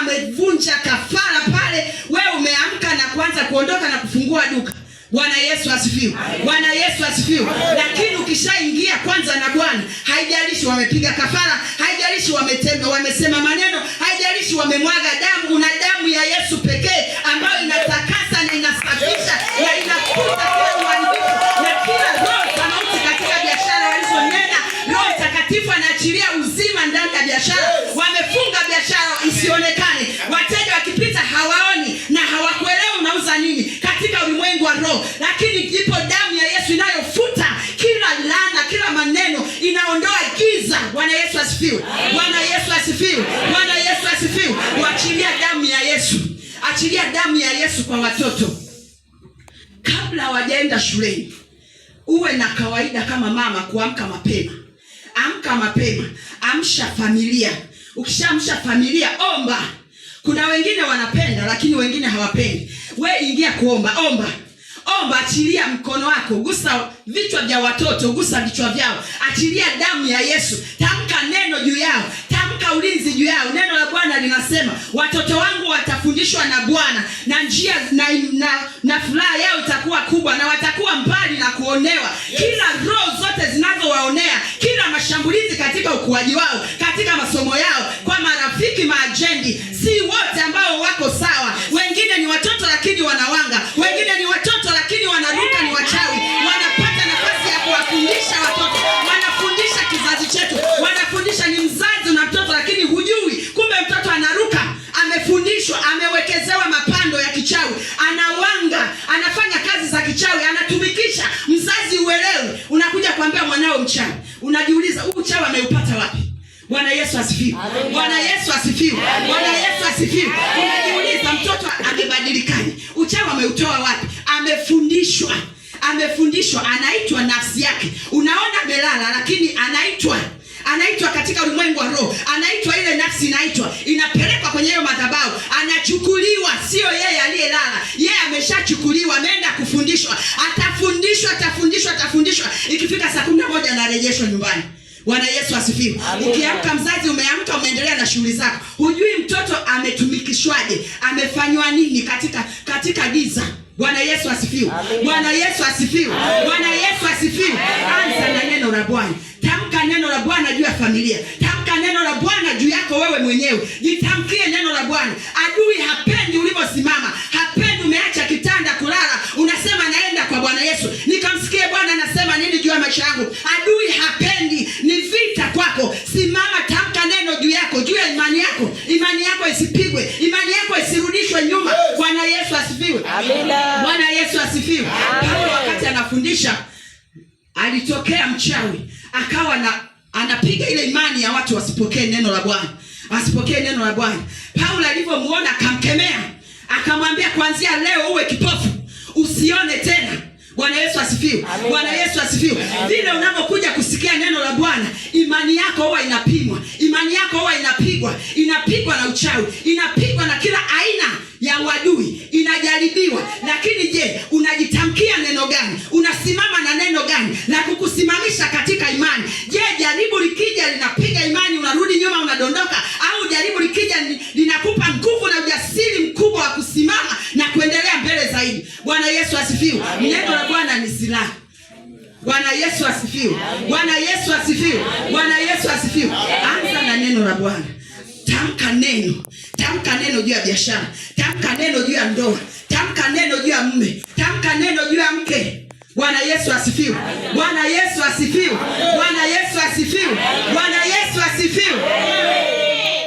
amevunja kafara pale, wewe umeamka na kuanza kuondoka na kufungua duka. Bwana Yesu asifiwe. Bwana Yesu asifiwe. Lakini ukishaingia kwanza na Bwana, haijalishi wamepiga kafara, haijalishi wamesema maneno, haijalishi wamemwaga damu, una damu ya Yesu pekee ambayo inatakasa na inasafisha na inafuta kila uharibifu na kila roho za mauti katika biashara walizonena. Roho Mtakatifu anaachilia uzima ndani ya biashara. Wamefunga biashara isionekane. Wateja wakipita hawaoni na hawakuelewi unauza nini katika ulimwengu wa roho. Lakini ipo damu ya Yesu inayofuta kila laana, kila maneno, inaondoa giza. Bwana Yesu asifiwe. Bwana Yesu asifiwe. Bwana Yesu asifiwe. Achilia damu ya Yesu. Achilia damu ya Yesu kwa watoto. Kabla hawajaenda shuleni, uwe na kawaida kama mama kuamka mapema. Amka mapema. Amsha familia. Ukishaamsha familia, omba. Kuna wengine wanapenda lakini wengine hawapendi. Wewe ingia kuomba. Omba, achilia mkono wako, gusa vichwa vya watoto, gusa vichwa vyao. Achilia damu ya Yesu. Tamka neno juu yao. Tamka ulinzi juu yao. Neno la Bwana linasema, watoto wangu watafundishwa na Bwana, na njia na furaha yao itakuwa kubwa, na watakuwa mbali na kuonewa. Kila roho zote zinazowaonea, kila mashambulizi katika ukuaji wao, katika masomo yao, kwa marafiki, maajendi, si wote ambao wako sawa. Wengine ni watoto lakini wanawanga. Wengine ni watoto lakini wanaruka, ni wachawi. Wanapata nafasi ya kuwafundisha watoto. Wanafundisha kizazi chetu. Wanafundisha ni mzazi na mtoto lakini hujui. Kumbe mtoto anaruka, amefundishwa, amewekezewa mapando ya kichawi. Anawanga, anafanya kazi za kichawi, anatumikisha. Mzazi uelewe. Unakuja kuambia mwanao mchawi. Unajiuliza, huu uchawi ameupata wapi? Bwana Yesu asifiwe. Bwana Yesu asifiwe. Bwana Yesu asifiwe. Unajiuliza, mtoto amebadilikaje? Uchawi ameutoa wapi? Amefundishwa, anaitwa nafsi yake. Unaona amelala lakini anaitwa katika ulimwengu wa roho. Anaitwa, ile nafsi inaitwa, inapelekwa kwenye hiyo madhabahu, anachukuliwa. Sio yeye aliyelala, yeye ameshachukuliwa, ameenda kufundishwa. Atafundishwa. Ikifika saa 11 anarejeshwa nyumbani. Bwana Yesu asifiwe. Ukiamka mzazi, umeamka umeendelea na shughuli zako, hujui mtoto ametumikishwaje, amefanywa nini katika giza. Bwana Yesu asifiwe. Bwana Yesu asifiwe. Bwana Yesu asifiwe. Anza na neno la Bwana. Tamka neno la Bwana juu ya familia. Tamka neno la Bwana juu yako wewe mwenyewe. Jitamkie neno la Bwana. Adui hapendi ulivyosimama. Hapendi umeacha kitanda kulala. Unasema naenda kwa Bwana Yesu, nikamsikie Bwana anasema nini juu ya maisha yangu. Adui hapendi, ni vita kwako. Simama, tamka neno juu yako, juu ya imani yako. Imani yako isipigwe, imani yako isirudishwe nyuma. Bwana Yesu asifiwe. Amina. Bwana Yesu asifiwe. Paulo wakati anafundisha, alitokea mchawi, akawa anapiga ile imani ya watu wasipokee neno la Bwana. Wasipokee neno la Bwana. Paulo alivyomuona akamkemea, akamwambia, kuanzia leo uwe kipofu, usione tena. Bwana Yesu asifiwe. Bwana Yesu asifiwe. Vile unapokuja kusikia neno la Bwana, imani yako huwa inapimwa. Imani yako huwa inapigwa na uchawi, inapigwa na kila aina ya wadui, inajaribiwa. Lakini je, unajitamkia neno gani? Unasimama na neno gani la kukusimamisha katika imani? Je, jaribu likija linapiga imani unarudi nyuma, unadondoka, au jaribu likija linakupa nguvu na ujasiri mkubwa wa kusimama na kuendelea mbele zaidi? Bwana Yesu asifiwe. Neno la Bwana ni silaha. Bwana Yesu asifiwe. Bwana Yesu asifiwe. Bwana Yesu asifiwe. Anza na neno la Bwana. Tamka neno juu ya biashara. Tamka neno juu ya ndoa. Tamka neno juu ya mume. Tamka neno juu ya mke. Bwana Yesu asifiwe. Bwana Yesu asifiwe. Bwana Yesu